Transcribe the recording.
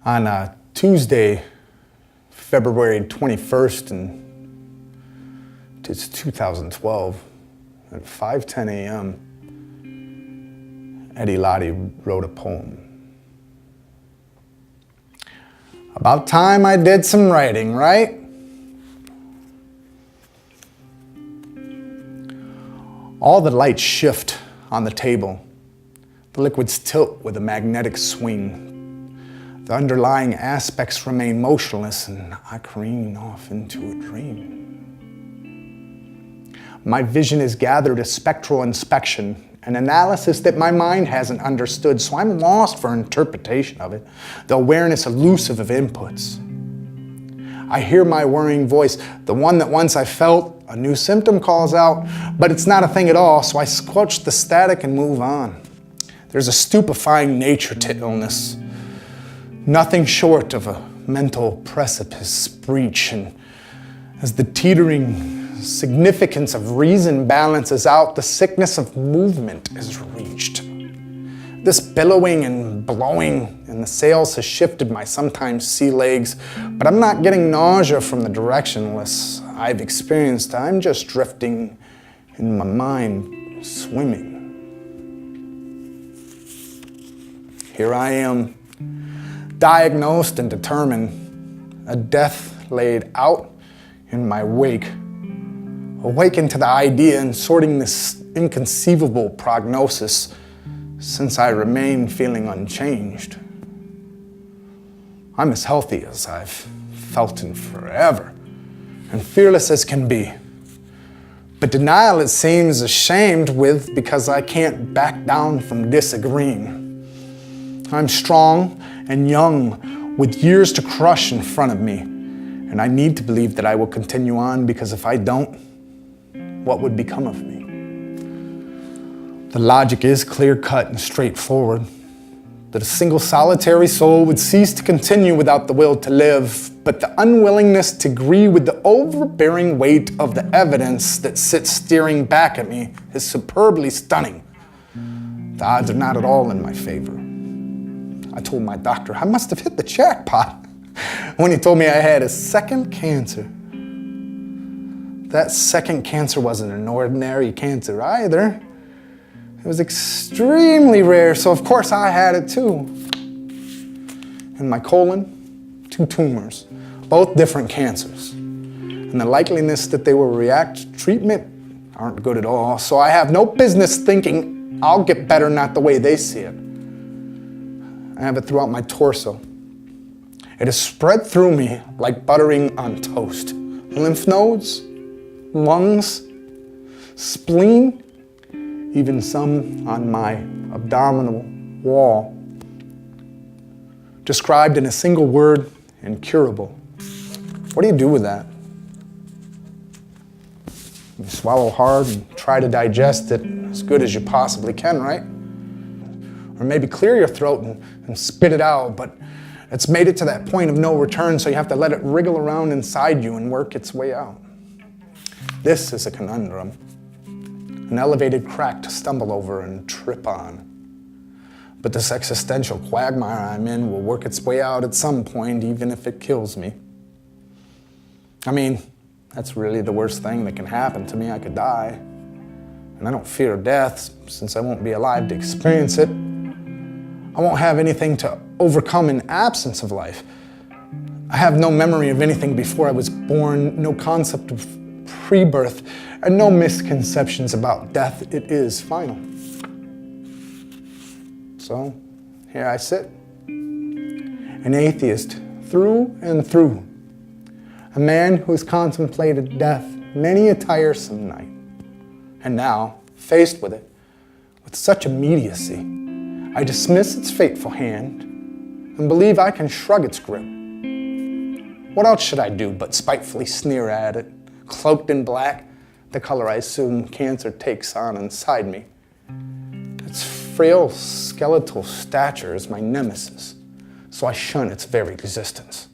On Tuesday, February 21st, and it's 2012, at 5:10 a.m., Eddie Lottie wrote a poem. About time I did some writing, right? All the lights shift on the table. The liquids tilt with a magnetic swing. The underlying aspects remain motionless, and I careen off into a dream. My vision is gathered as spectral inspection, an analysis that my mind hasn't understood, so I'm lost for interpretation of it, the awareness elusive of inputs. I hear my worrying voice, the one that once I felt, a new symptom calls out, but it's not a thing at all, so I squelch the static and move on. There's a stupefying nature to illness, nothing short of a mental precipice breach, and as the teetering significance of reason balances out, the sickness of movement is reached. This billowing and blowing in the sails has shifted my sometimes sea legs, but I'm not getting nausea from the directionless I've experienced. I'm just drifting in my mind, swimming. Here I am, diagnosed and determined, a death laid out in my wake. Awakened to the idea and sorting this inconceivable prognosis, since I remain feeling unchanged. I'm as healthy as I've felt in forever, and fearless as can be. But denial, it seems, ashamed with because I can't back down from disagreeing. I'm strong and young, with years to crush in front of me, and I need to believe that I will continue on, because if I don't, what would become of me? The logic is clear-cut and straightforward, that a single solitary soul would cease to continue without the will to live, but the unwillingness to agree with the overbearing weight of the evidence that sits staring back at me is superbly stunning. The odds are not at all in my favor. I told my doctor I must have hit the jackpot when he told me I had a second cancer. That second cancer wasn't an ordinary cancer either. It was extremely rare, so of course I had it too. In my colon, 2 tumors, both different cancers. And the likeliness that they will react to treatment aren't good at all, so I have no business thinking I'll get better not the way they see it. I have it throughout my torso. It is spread through me like buttering on toast. Lymph nodes, lungs, spleen, even some on my abdominal wall. Described in a single word, incurable. What do you do with that? You swallow hard and try to digest it as good as you possibly can, right? Or maybe clear your throat and spit it out, but it's made it to that point of no return, so you have to let it wriggle around inside you and work its way out. This is a conundrum, an elevated crack to stumble over and trip on. But this existential quagmire I'm in will work its way out at some point, even if it kills me. I mean, that's really the worst thing that can happen to me. I could die. And I don't fear death, since I won't be alive to experience it. I won't have anything to overcome in absence of life. I have no memory of anything before I was born, no concept of pre-birth, and no misconceptions about death. It is final. So, here I sit, an atheist through and through, a man who has contemplated death many a tiresome night, and now, faced with it, with such immediacy, I dismiss its fateful hand and believe I can shrug its grip. What else should I do but spitefully sneer at it, cloaked in black, the color I assume cancer takes on inside me? Its frail skeletal stature is my nemesis, so I shun its very existence.